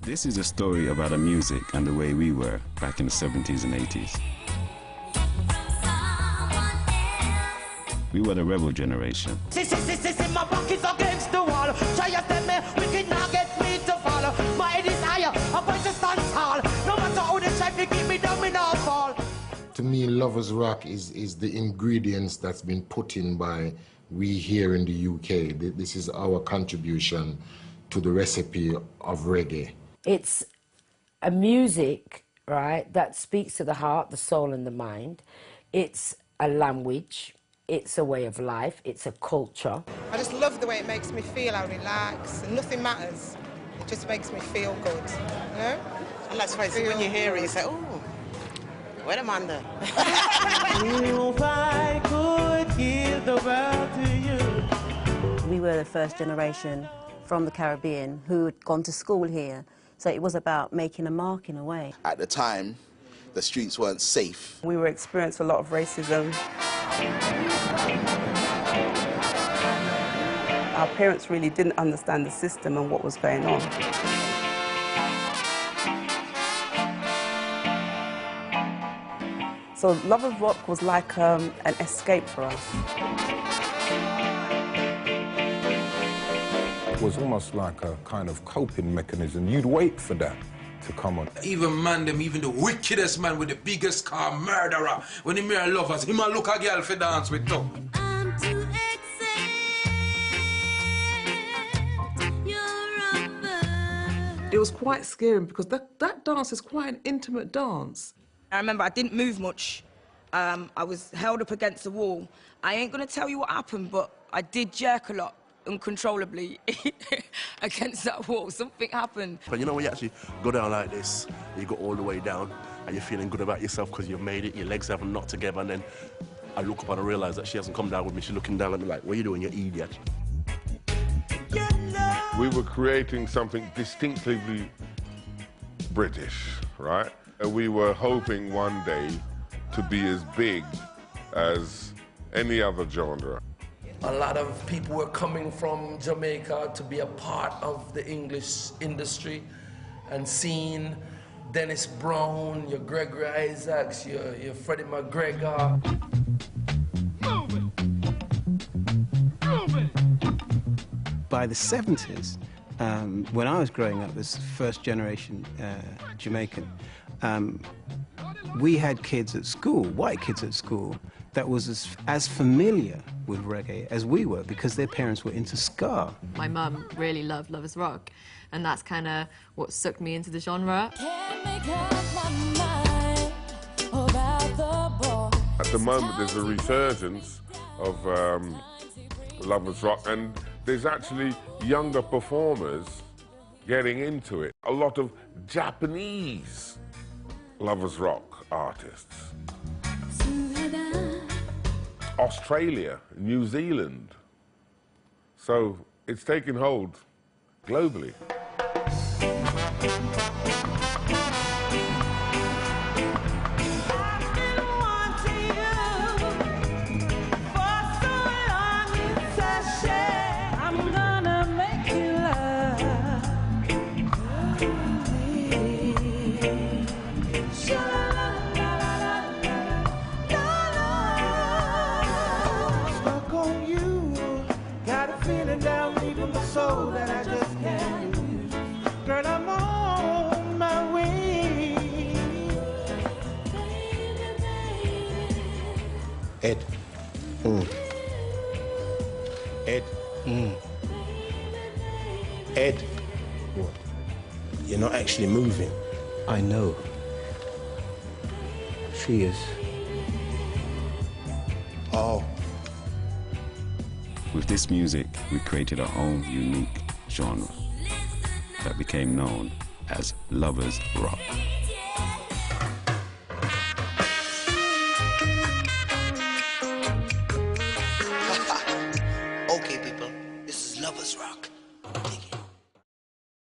This is a story about our music and the way we were back in the 70s and 80s. We were the rebel generation. My back is against the wall. Try to tell me, wicked now get me to follow. My desire, I'm going to stand tall. No matter how they try to keep me down, me not fall. To me, Lovers Rock is the ingredients that's been put in by we here in the UK. This is our contribution to the recipe of reggae. It's a music, right, that speaks to the heart, the soul and the mind. It's a language, it's a way of life, it's a culture. I just love the way it makes me feel. I relax and nothing matters. It just makes me feel good, you know? And let's face it, when you hear it, you say, oh, wait a minute. If I could give the world to you. We were the first generation from the Caribbean who had gone to school here. So it was about making a mark in a way. At the time, the streets weren't safe. We were experiencing a lot of racism. Our parents really didn't understand the system and what was going on. So Love of Rock was like an escape for us. It was almost like a kind of coping mechanism. You'd wait for that to come on. Even man, them, even the wickedest man with the biggest car, murderer, when he marry lovers, he might look a girl for dance with too. It was quite scary because that dance is quite an intimate dance. I remember I didn't move much. I was held up against the wall. I ain't gonna tell you what happened, but I did jerk a lot uncontrollably against that wall. Something happened. But you know when you actually go down like this, you go all the way down and you're feeling good about yourself because you've made it, your legs haven't knocked together, and then I look up and I realise that she hasn't come down with me. She's looking down at me like, what are you doing, you idiot? We were creating something distinctively British, right? And we were hoping one day to be as big as any other genre. A lot of people were coming from Jamaica to be a part of the English industry and seeing Dennis Brown, your Gregory Isaacs, your Freddie McGregor. By the 70s, when I was growing up as first generation Jamaican, we had kids at school, white kids at school, that was as familiar with reggae as we were because their parents were into ska. My mum really loved Lovers Rock, and that's kind of what sucked me into the genre. At the moment, there's a resurgence of Lovers Rock, and there's actually younger performers getting into it. A lot of Japanese Lovers Rock artists. Australia, New Zealand. So it's taken hold globally. Ed. Ed. Ed. What? You're not actually moving. I know. She is. Oh. With this music, we created our own unique genre that became known as Lovers Rock.